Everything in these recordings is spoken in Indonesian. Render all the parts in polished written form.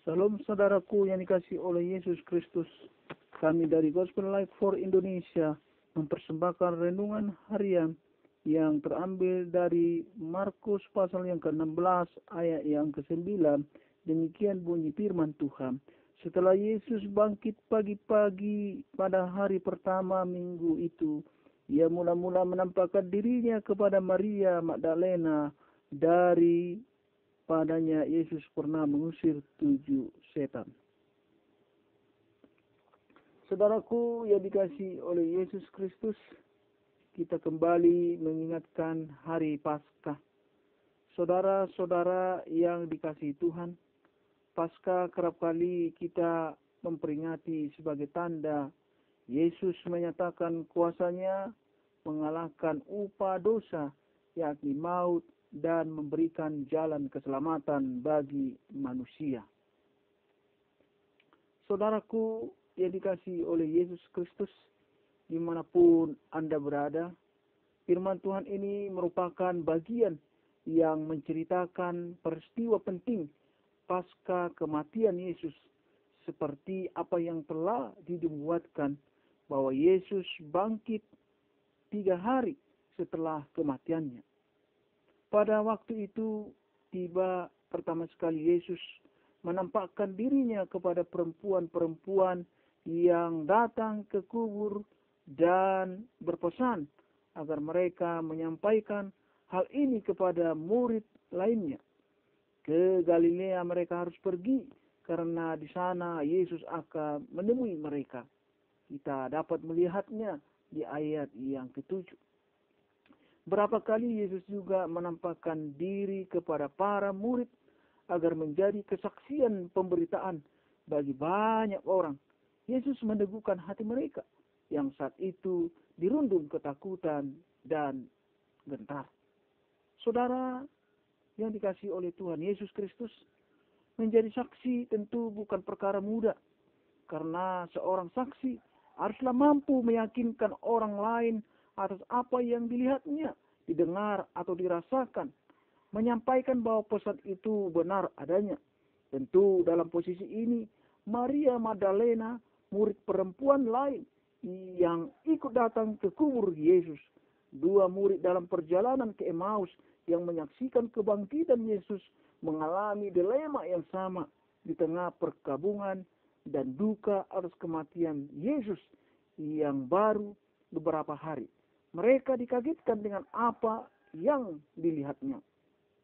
Salam saudaraku yang dikasihi oleh Yesus Kristus. Kami dari Gospel Life for Indonesia mempersembahkan renungan harian yang terambil dari Markus pasal yang ke-16 ayat yang ke-9. Demikian bunyi firman Tuhan. Setelah Yesus bangkit pagi-pagi pada hari pertama minggu itu, ia mula-mula menampakkan dirinya kepada Maria Magdalena. Dari padanya Yesus pernah mengusir 7 setan. Saudaraku yang dikasihi oleh Yesus Kristus, kita kembali mengingatkan hari Paskah. Saudara-saudara yang dikasihi Tuhan, Paskah kerap kali kita memperingati sebagai tanda Yesus menyatakan kuasanya mengalahkan upah dosa, yakni maut, dan memberikan jalan keselamatan bagi manusia. Saudaraku yang dikasihi oleh Yesus Kristus, dimanapun Anda berada, firman Tuhan ini merupakan bagian yang menceritakan peristiwa penting pasca kematian Yesus, seperti apa yang telah dinubuatkan bahwa Yesus bangkit 3 hari setelah kematiannya. Pada waktu itu tiba pertama sekali Yesus menampakkan dirinya kepada perempuan-perempuan yang datang ke kubur dan berpesan agar mereka menyampaikan hal ini kepada murid lainnya. Ke Galilea mereka harus pergi karena di sana Yesus akan menemui mereka. Kita dapat melihatnya di ayat yang ke-7. Berapa kali Yesus juga menampakkan diri kepada para murid agar menjadi kesaksian pemberitaan bagi banyak orang. Yesus meneguhkan hati mereka yang saat itu dirundung ketakutan dan gentar. Saudara yang dikasihi oleh Tuhan Yesus Kristus, menjadi saksi tentu bukan perkara mudah, karena seorang saksi haruslah mampu meyakinkan orang lain atas apa yang dilihatnya, didengar atau dirasakan, menyampaikan bahwa pesan itu benar adanya. Tentu dalam posisi ini Maria Magdalena, murid perempuan lain yang ikut datang ke kubur Yesus, 2 murid dalam perjalanan ke Emmaus yang menyaksikan kebangkitan Yesus, mengalami dilema yang sama di tengah perkabungan dan duka atas kematian Yesus yang baru beberapa hari. Mereka dikagetkan dengan apa yang dilihatnya.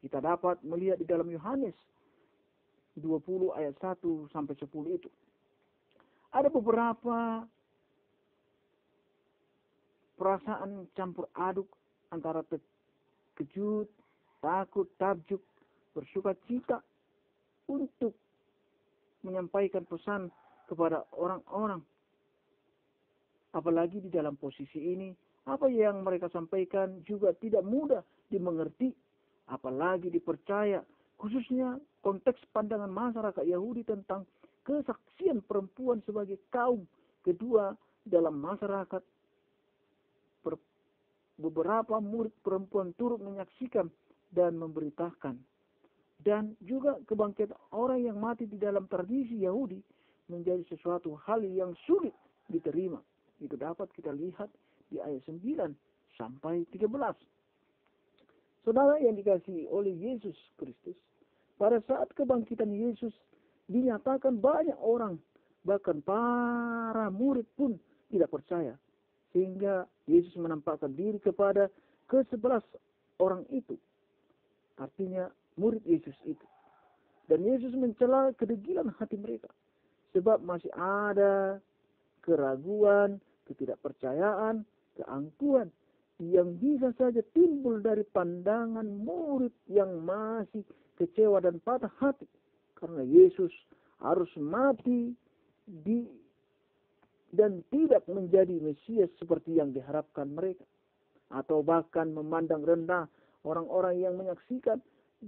Kita dapat melihat di dalam Yohanes 20 ayat 1 sampai 10 itu. Ada beberapa perasaan campur aduk antara terkejut, takut, takjub, bersuka cita untuk menyampaikan pesan kepada orang-orang. Apalagi di dalam posisi ini, apa yang mereka sampaikan juga tidak mudah dimengerti, apalagi dipercaya, khususnya konteks pandangan masyarakat Yahudi tentang kesaksian perempuan sebagai kaum kedua dalam masyarakat. Beberapa murid perempuan turut menyaksikan dan memberitakan. Dan juga kebangkitan orang yang mati di dalam tradisi Yahudi menjadi sesuatu hal yang sulit diterima. Itu dapat kita lihat di ayat 9 sampai 13. Saudara yang dikasihi oleh Yesus Kristus, pada saat kebangkitan Yesus dinyatakan banyak orang, bahkan para murid pun tidak percaya. Sehingga Yesus menampakkan diri kepada ke-11 orang itu. Artinya murid Yesus itu. Dan Yesus mencela kedegilan hati mereka. Sebab masih ada keraguan, ketidakpercayaan, keangkuhan yang bisa saja timbul dari pandangan murid yang masih kecewa dan patah hati. Karena Yesus harus mati dan tidak menjadi Mesias seperti yang diharapkan mereka. Atau bahkan memandang rendah orang-orang yang menyaksikan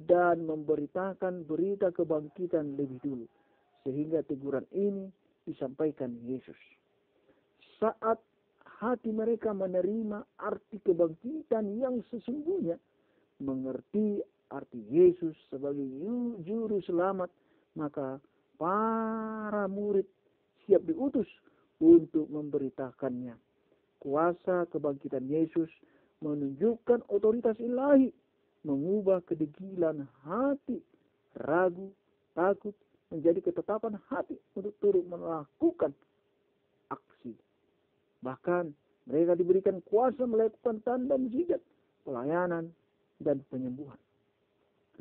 dan memberitakan berita kebangkitan lebih dulu. Sehingga teguran ini disampaikan Yesus. Saat hati mereka menerima arti kebangkitan yang sesungguhnya, mengerti arti Yesus sebagai juru selamat, maka para murid siap diutus untuk memberitakannya. Kuasa kebangkitan Yesus menunjukkan otoritas ilahi, mengubah kedegilan hati, ragu, takut, menjadi ketetapan hati untuk turut melakukan aksi. Bahkan mereka diberikan kuasa melakukan tanda mujizat, pelayanan, dan penyembuhan.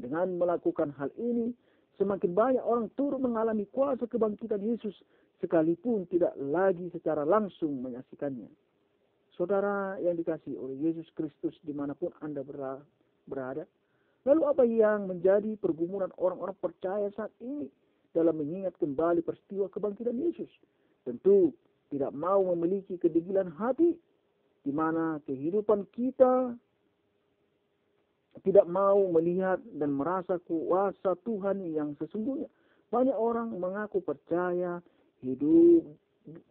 Dengan melakukan hal ini, semakin banyak orang turut mengalami kuasa kebangkitan Yesus, sekalipun tidak lagi secara langsung menyaksikannya. Saudara yang dikasihi oleh Yesus Kristus dimanapun Anda berada, lalu apa yang menjadi pergumulan orang-orang percaya saat ini dalam mengingat kembali peristiwa kebangkitan Yesus? Tentu tidak mau memiliki kedegilan hati, di mana kehidupan kita tidak mau melihat dan merasa kuasa Tuhan yang sesungguhnya. Banyak orang mengaku percaya, hidup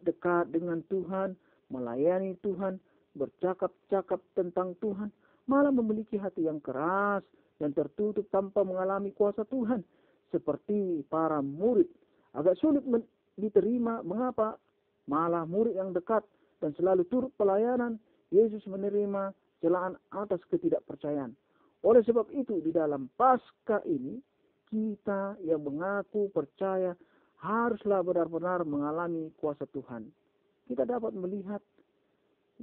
dekat dengan Tuhan, melayani Tuhan, bercakap-cakap tentang Tuhan, malah memiliki hati yang keras dan tertutup tanpa mengalami kuasa Tuhan. Seperti para murid, agak sulit diterima. Mengapa? Malah murid yang dekat dan selalu turut pelayanan, Yesus menerima celaan atas ketidakpercayaan. Oleh sebab itu, di dalam Paskah ini, kita yang mengaku percaya haruslah benar-benar mengalami kuasa Tuhan. Kita dapat melihat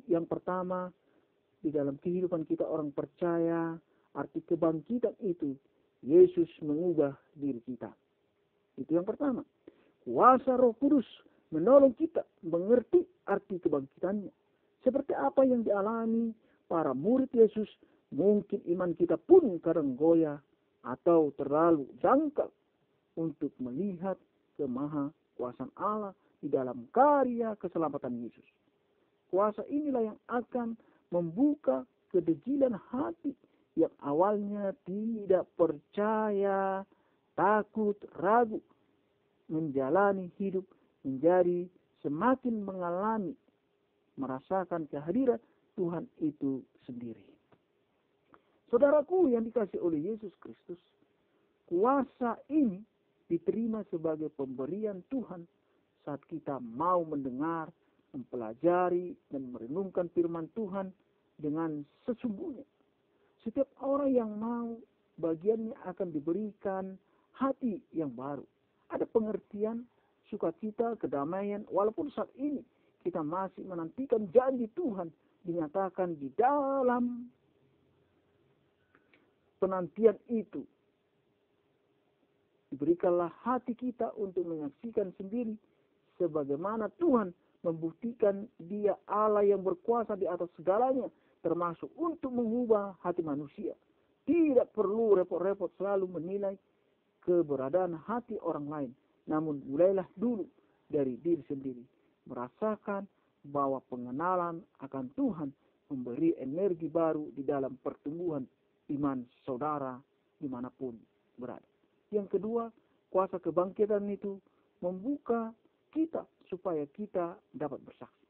yang pertama, di dalam kehidupan kita orang percaya, arti kebangkitan itu, Yesus mengubah diri kita. Itu yang pertama. Kuasa Roh Kudus menolong kita mengerti arti kebangkitannya. Seperti apa yang dialami para murid Yesus, mungkin iman kita pun kadang goyah atau terlalu dangkal untuk melihat kemahakuasaan Allah di dalam karya keselamatan Yesus. Kuasa inilah yang akan membuka kedegilan hati yang awalnya tidak percaya, takut, ragu, menjalani hidup menjadi semakin mengalami, merasakan kehadiran Tuhan itu sendiri. Saudaraku yang dikasihi oleh Yesus Kristus, kuasa ini diterima sebagai pemberian Tuhan saat kita mau mendengar, mempelajari, dan merenungkan firman Tuhan dengan sesungguhnya. Setiap orang yang mau, bagiannya akan diberikan hati yang baru. Ada pengertian, sukacita, kedamaian, walaupun saat ini kita masih menantikan janji Tuhan dinyatakan di dalam penantian itu. Diberikanlah hati kita untuk menyaksikan sendiri sebagaimana Tuhan membuktikan Dia Allah yang berkuasa di atas segalanya, termasuk untuk mengubah hati manusia. Tidak perlu repot-repot selalu menilai keberadaan hati orang lain, namun mulailah dulu dari diri sendiri. Merasakan bahwa pengenalan akan Tuhan memberi energi baru di dalam pertumbuhan iman saudara dimanapun berada. Yang kedua, kuasa kebangkitan itu membuka kita supaya kita dapat bersaksi.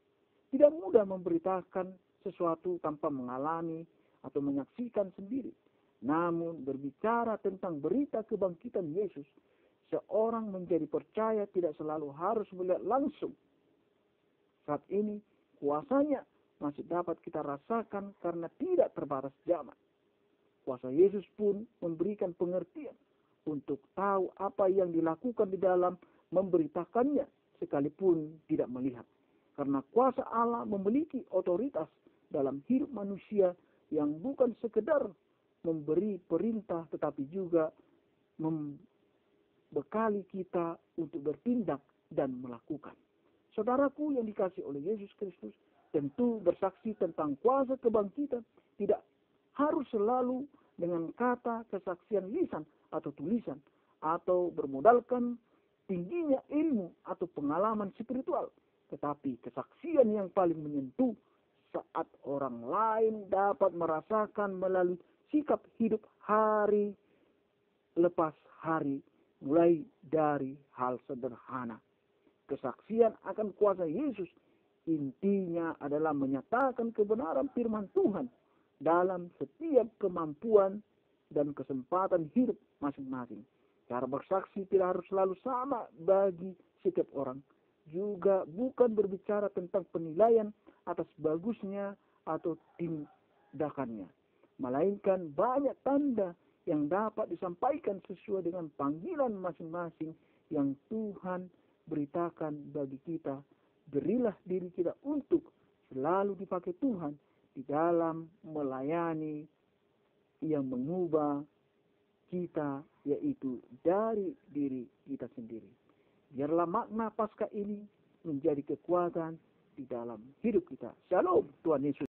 Tidak mudah memberitakan sesuatu tanpa mengalami atau menyaksikan sendiri. Namun berbicara tentang berita kebangkitan Yesus, seorang menjadi percaya tidak selalu harus melihat langsung. Saat ini kuasanya masih dapat kita rasakan karena tidak terbatas zaman. Kuasa Yesus pun memberikan pengertian untuk tahu apa yang dilakukan di dalam memberitakannya sekalipun tidak melihat. Karena kuasa Allah memiliki otoritas dalam hidup manusia yang bukan sekedar memberi perintah tetapi juga membekali kita untuk bertindak dan melakukan. Saudaraku yang dikasihi oleh Yesus Kristus, tentu bersaksi tentang kuasa kebangkitan tidak harus selalu dengan kata kesaksian lisan atau tulisan, atau bermodalkan tingginya ilmu atau pengalaman spiritual, tetapi kesaksian yang paling menyentuh saat orang lain dapat merasakan melalui sikap hidup hari lepas hari, mulai dari hal sederhana. Kesaksian akan kuasa Yesus intinya adalah menyatakan kebenaran firman Tuhan dalam setiap kemampuan dan kesempatan hidup masing-masing. Cara bersaksi tidak harus selalu sama bagi setiap orang. Juga bukan berbicara tentang penilaian atas bagusnya atau tindakannya. Melainkan banyak tanda yang dapat disampaikan sesuai dengan panggilan masing-masing yang Tuhan beritakan bagi kita. Berilah diri kita untuk selalu dipakai Tuhan di dalam melayani yang mengubah kita, yaitu dari diri kita sendiri. Biarlah makna Paskah ini menjadi kekuatan di dalam hidup kita. Shalom, Tuhan Yesus.